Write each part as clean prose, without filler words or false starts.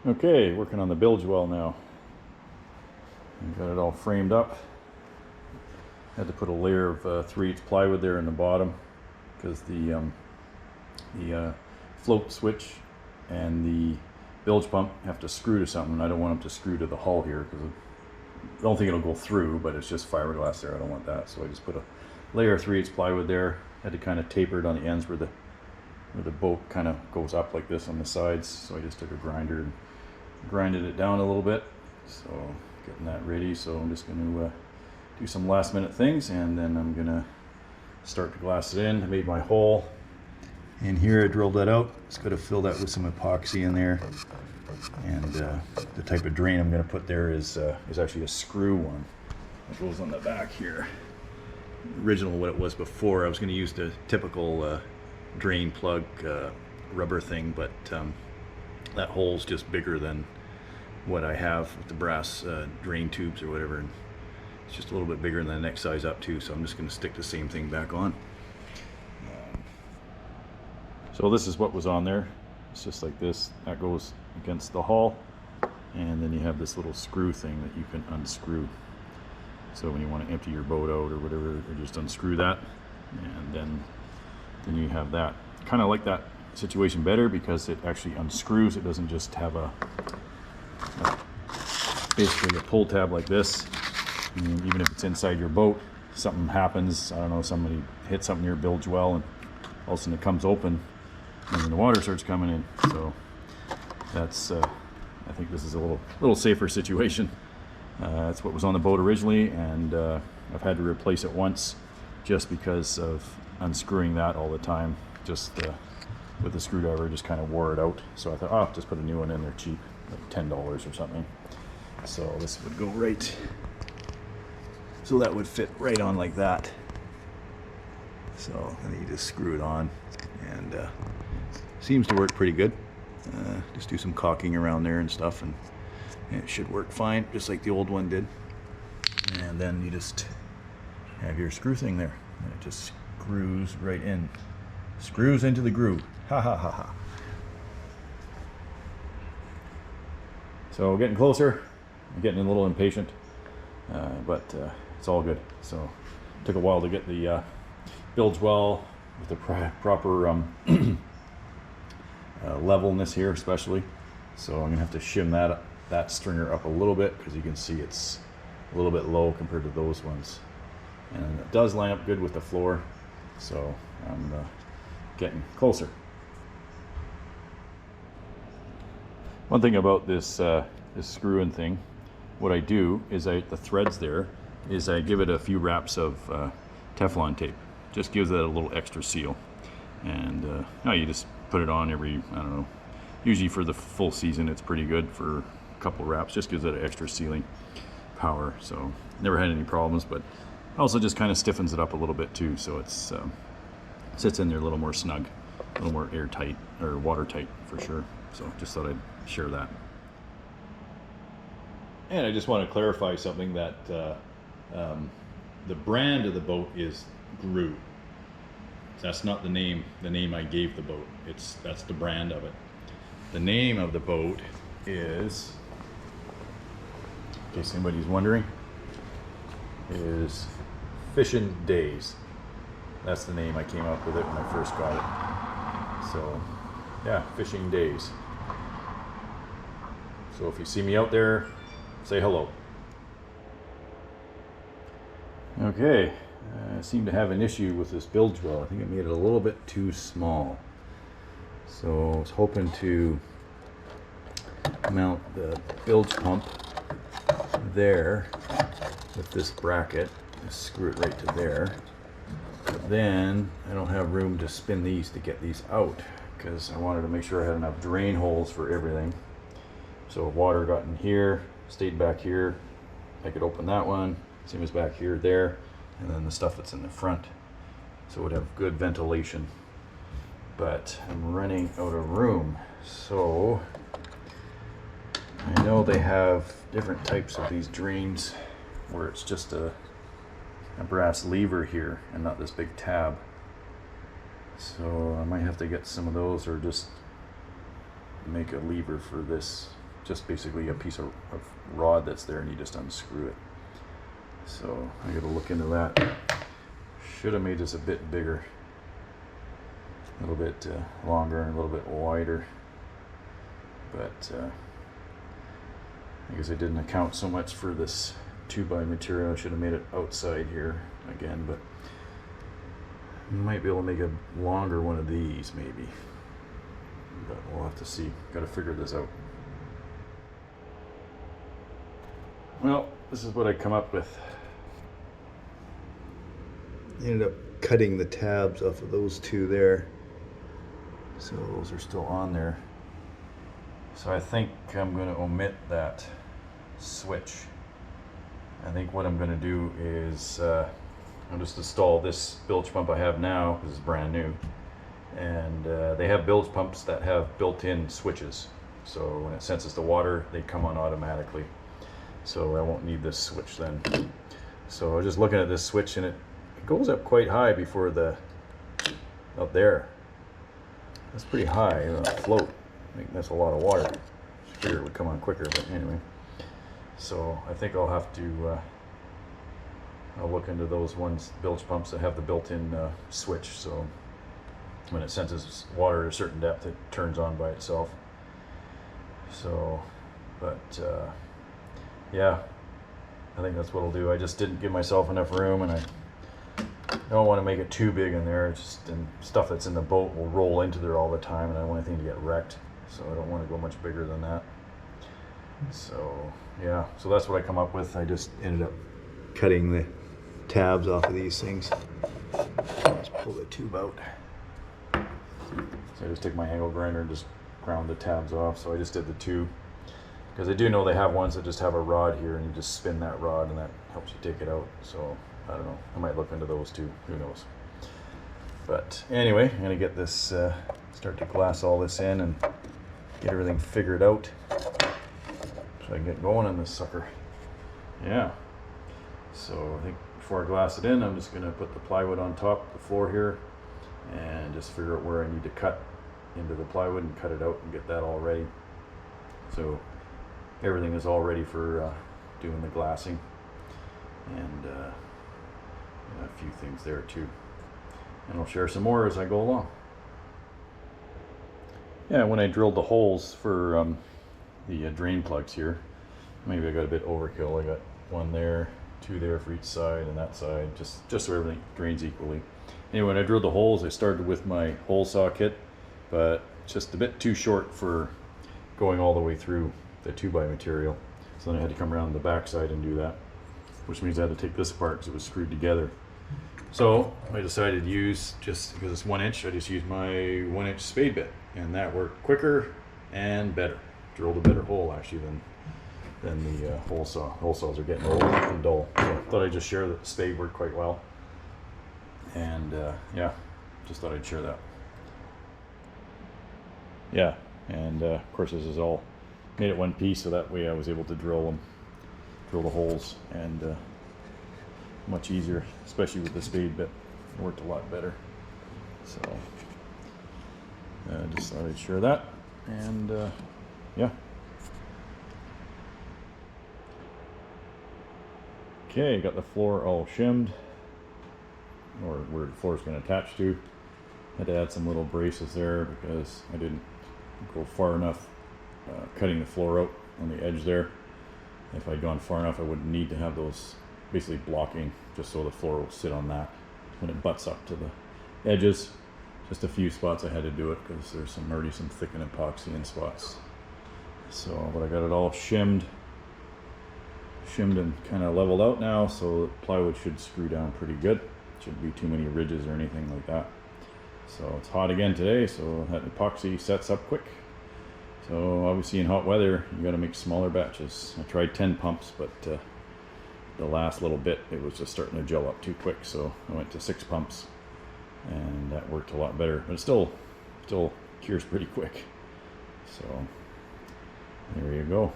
Okay, working on the bilge well now. Got it all framed up. Had to put a layer of 3/8 plywood there in the bottom because the float switch and the bilge pump have to screw to something. I don't want them to screw to the hull here because I don't think it'll go through, but it's just fiberglass there. I don't want that, so I just put a layer of 3/8 plywood there. Had to kind of taper it on the ends where the boat kind of goes up like this on the sides. So I just took a grinder and grinded it down a little bit. So getting that ready. So I'm just going to do some last minute things, and then I'm going to start to glass it in. I made my hole in here. I drilled that out. Just got to fill that with some epoxy in there. And the type of drain I'm going to put there is actually a screw one that goes on the back here. Original what it was before, I was going to use the typical drain plug rubber thing, but that hole's just bigger than what I have with the brass drain tubes or whatever, and it's just a little bit bigger than the next size up too, so I'm just going to stick the same thing back on. So this is what was on there. It's just like this. That goes against the hull, and then you have this little screw thing that you can unscrew. So when you want to empty your boat out or whatever, you just unscrew that, and then you have that. Kind of like that situation better because it actually unscrews. It doesn't just have basically a pull tab like this. Even if it's inside your boat, something happens, I don't know, somebody hits something near bilge well, and all of a sudden it comes open and then the water starts coming in. So that's I think this is a little safer situation. That's what was on the boat originally, and I've had to replace it once just because of unscrewing that all the time. Just with the screwdriver, just kind of wore it out. So I thought, oh, just put a new one in there cheap, like $10 or something. So this would go right. So that would fit right on like that. So then you just screw it on, and seems to work pretty good. Just do some caulking around there and stuff, and it should work fine, just like the old one did. And then you just have your screw thing there, and it just screws right in. Screws into the groove. Ha ha ha ha. So getting closer. I'm getting a little impatient, but it's all good. So it took a while to get the bilge well with the proper levelness here, especially. So I'm gonna have to shim that stringer up a little bit, because you can see it's a little bit low compared to those ones, and it does line up good with the floor. So I'm getting closer. One thing about this this screw-in thing, what I do is the threads there is I give it a few wraps of Teflon tape. Just gives that a little extra seal. And now you just put it on every, I don't know, usually for the full season it's pretty good. For a couple wraps, just gives it an extra sealing power. So never had any problems, but also just kind of stiffens it up a little bit too, so it's sits in there a little more snug, a little more airtight, or watertight for sure. So just thought I'd share that. And I just want to clarify something, that the brand of the boat is Gru. That's not the name I gave the boat. That's the brand of it. The name of the boat is, in case anybody's wondering, is Fishin' Days. That's the name I came up with it when I first got it. So yeah, Fishing Days. So if you see me out there, say hello. Okay, I seem to have an issue with this bilge well. I think I made it a little bit too small. So I was hoping to mount the bilge pump there with this bracket. Just screw it right to there. But then I don't have room to spin these to get these out, because I wanted to make sure I had enough drain holes for everything. So if water got in here, stayed back here, I could open that one, same as back here, there, and then the stuff that's in the front. So it would have good ventilation. But I'm running out of room. So I know they have different types of these drains where it's just a brass lever here and not this big tab. So I might have to get some of those, or just make a lever for this just basically a piece of rod that's there, and you just unscrew it. So I got to look into that. Should have made this a bit bigger, a little bit longer and a little bit wider, but I guess I didn't account so much for this 2x material. I should have made it outside here again, but might be able to make a longer one of these maybe, but we'll have to see. Got to figure this out. Well, this is what I come up with. Ended up cutting the tabs off of those two there. So those are still on there. So I think I'm going to omit that switch. I think what I'm going to do is I'll just install this bilge pump I have now, because it's brand new. And they have bilge pumps that have built-in switches. So when it senses the water, they come on automatically. So I won't need this switch then. So I was just looking at this switch, and it goes up quite high before up there. That's pretty high, float. I think that's a lot of water. I figured it would come on quicker, but anyway. So I think I'll have to I'll look into those bilge pumps that have the built-in switch. So when it senses water at a certain depth, it turns on by itself. So, but yeah, I think that's what I'll do. I just didn't give myself enough room, and I don't want to make it too big in there. It's just, and stuff that's in the boat will roll into there all the time, and I don't want anything to get wrecked. So I don't want to go much bigger than that. So yeah, so that's what I come up with. I just ended up Cutting the tabs off of these things. Just pull the tube out. So I just take my angle grinder and just ground the tabs off. So I just did the two, because I do know they have ones that just have a rod here, and you just spin that rod, and that helps you take it out. So I don't know, I might look into those too, who knows. But anyway, I'm gonna get this, start to glass all this in and get everything figured out so I can get going on this sucker. Yeah, so I think before I glass it in, I'm just gonna put the plywood on top of the floor here and just figure out where I need to cut into the plywood and cut it out and get that all ready. So everything is all ready for doing the glassing, and a few things there too, and I'll share some more as I go along. Yeah, when I drilled the holes for the drain plugs here, maybe I got a bit overkill. I got one there, two there for each side, and that side, just so everything drains equally. Anyway, when I drilled the holes, I started with my hole saw kit, but just a bit too short for going all the way through the 2x material. So then I had to come around the back side and do that, which means I had to take this apart because it was screwed together. So I decided to use, just because it's 1 inch, I just used my 1-inch spade bit, and that worked quicker and better. Drilled a better hole actually than the hole saw. Hole saws are getting old and dull. So I thought I'd just share that the spade worked quite well. And yeah, just thought I'd share that. Yeah, and of course this is all made it one piece, so that way I was able to drill the holes, and much easier, especially with the spade bit. It worked a lot better. So just thought I'd share that, and yeah. Okay, got the floor all shimmed, or where the floor is going to attach to. Had to add some little braces there because I didn't go far enough cutting the floor out on the edge there. If I'd gone far enough, I wouldn't need to have those basically blocking, just so the floor will sit on that when it butts up to the edges. Just a few spots I had to do it because there's already some thickened epoxy in spots. So, but I got it all shimmed and kind of leveled out now, so the plywood should screw down pretty good. Shouldn't be too many ridges or anything like that. So it's hot again today, so that epoxy sets up quick. So obviously in hot weather, you got to make smaller batches. I tried 10 pumps, but the last little bit, it was just starting to gel up too quick. So I went to 6 pumps, and that worked a lot better. But it still cures pretty quick. So there you go.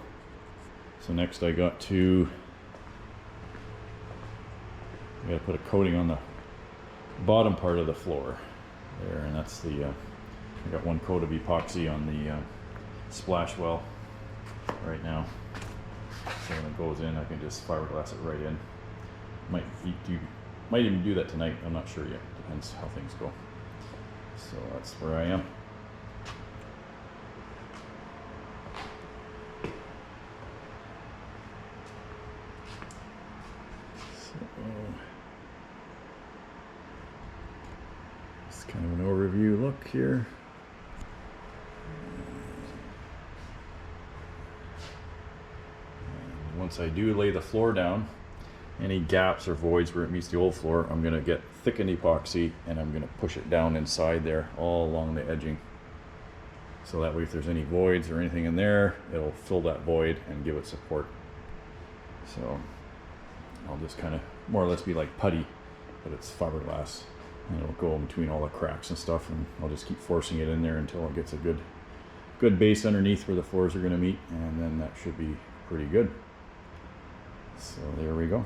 So next I got to put a coating on the bottom part of the floor there, and that's the I got one coat of epoxy on the splash well, right now. So when it goes in, I can just fiberglass it right in. Might even do that tonight. I'm not sure yet. Depends how things go. So that's where I am. It's kind of an overview look here. And once I do lay the floor down, any gaps or voids where it meets the old floor, I'm going to get thickened epoxy and I'm going to push it down inside there all along the edging. So that way if there's any voids or anything in there, it'll fill that void and give it support. So I'll just kind of more or less be like putty, but it's fiberglass. And it'll go in between all the cracks and stuff, and I'll just keep forcing it in there until it gets a good base underneath where the floors are going to meet, and then that should be pretty good. So there we go.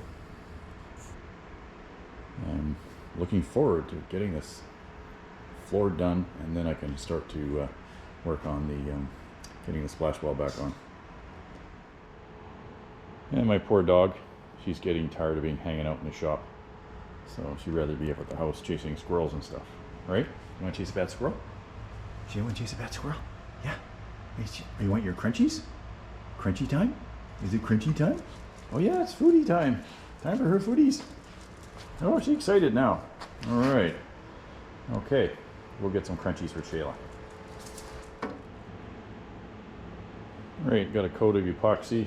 I'm looking forward to getting this floor done, and then I can start to work on the getting the splash wall back on. And my poor dog, she's getting tired of being hanging out in the shop, so she'd rather be up at the house chasing squirrels and stuff, right? You want to chase a bad squirrel? Do you want to chase a bad squirrel? Yeah. You want your crunchies? Crunchy time? Is it crunchy time? Oh yeah, it's foodie time. Time for her foodies. Oh, she's excited now. All right. Okay, we'll get some crunchies for Shayla. All right, got a coat of epoxy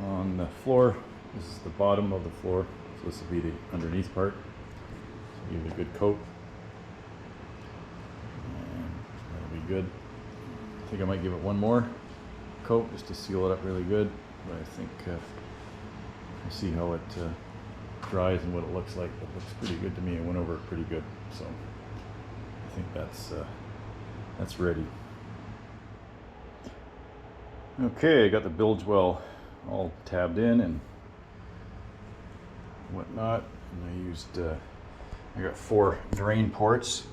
on the floor. This is the bottom of the floor, so this will be the underneath part. So give it a good coat, and that'll be good. I think I might give it one more coat just to seal it up really good, but I think we'll see how it dries and what it looks like. It looks pretty good to me. It went over it pretty good, so I think that's ready. Okay, I got the bilge well all tabbed in and whatnot, and I used I got 4 drain ports.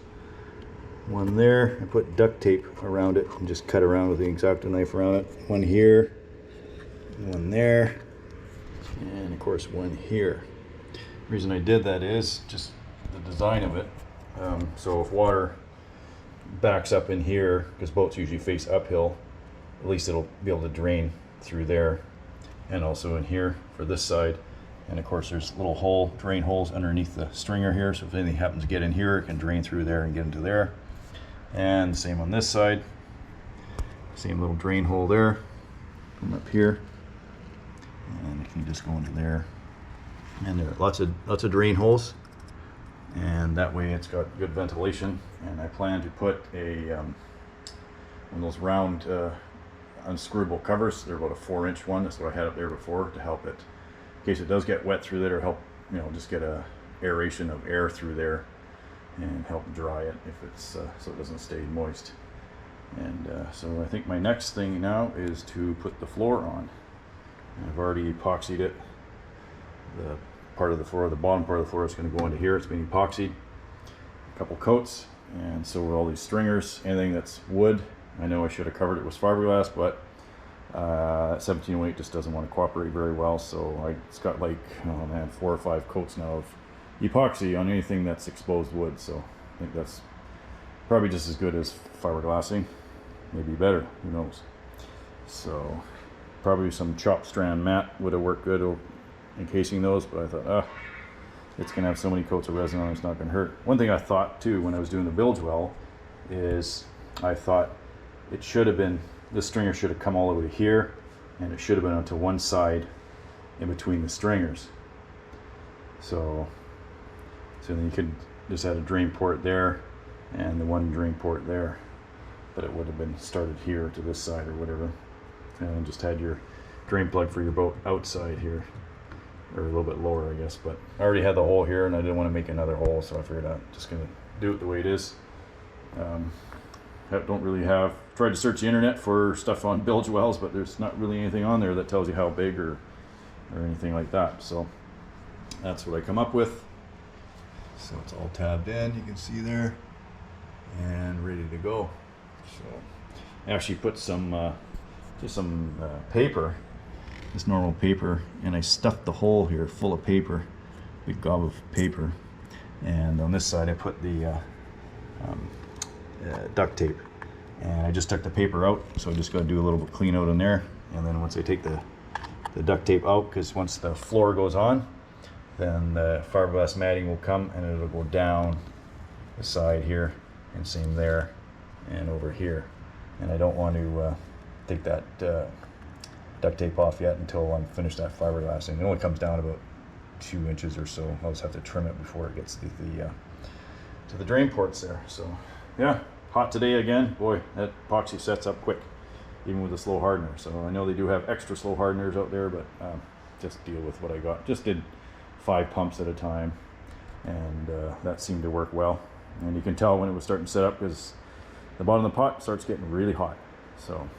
One there, I put duct tape around it and just cut around with the X-Acto knife around it. One here, one there, and of course one here. The reason I did that is just the design of it. So if water backs up in here, because boats usually face uphill, at least it'll be able to drain through there, and also in here for this side. And of course there's little drain holes underneath the stringer here, so if anything happens to get in here, it can drain through there and get into there. And same on this side, same little drain hole there from up here, and it can just go into there. And there are lots of drain holes, and that way it's got good ventilation. And I plan to put a one of those round unscrewable covers. They're about a 4-inch one. That's what I had up there before, to help it in case it does get wet through there, or help, you know, just get a aeration of air through there and help dry it if it's so it doesn't stay moist. And so I think my next thing now is to put the floor on. I've already epoxied it. The part of the floor, the bottom part of the floor, is going to go into here. It's been epoxied, a couple coats, and so with all these stringers, anything that's wood, I know I should have covered it with fiberglass, but 1708 just doesn't want to cooperate very well. So it's got like, oh man, 4 or 5 coats now of epoxy on anything that's exposed wood. So I think that's probably just as good as fiberglassing, maybe better, who knows. So probably some chopped strand mat would have worked good encasing those, but I thought, it's gonna have so many coats of resin on it, it's not gonna hurt. One thing I thought too when I was doing the bilge well is I thought it should have been, this stringer should have come all the way to here, and it should have been onto one side in between the stringers. So then you could just add a drain port there and the one drain port there, but it would have been started here to this side or whatever, and just had your drain plug for your boat outside here, or a little bit lower, I guess. But I already had the hole here and I didn't want to make another hole, so I figured I'm just gonna do it the way it is. Don't really have, tried to search the internet for stuff on bilge wells, but there's not really anything on there that tells you how big or anything like that. So that's what I come up with. So it's all tabbed in, you can see there, and ready to go. So I actually put some just some paper, this normal paper, and I stuffed the hole here full of paper, big gob of paper, and on this side I put the duct tape, and I just took the paper out, so I just got to do a little bit clean out in there, and then once I take the duct tape out, because once the floor goes on, then the fiberglass matting will come and it'll go down the side here, and same there and over here, and I don't want to take that duct tape off yet until I'm finished that fiberglass, and it only comes down about 2 inches or so. I'll just have to trim it before it gets to the drain ports there. So yeah, hot today again. Boy, that epoxy sets up quick, even with a slow hardener. So I know they do have extra slow hardeners out there, but just deal with what I got. Just did 5 pumps at a time, and that seemed to work well. And you can tell when it was starting to set up because the bottom of the pot starts getting really hot. So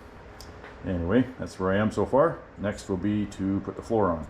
anyway, that's where I am so far. Next will be to put the floor on.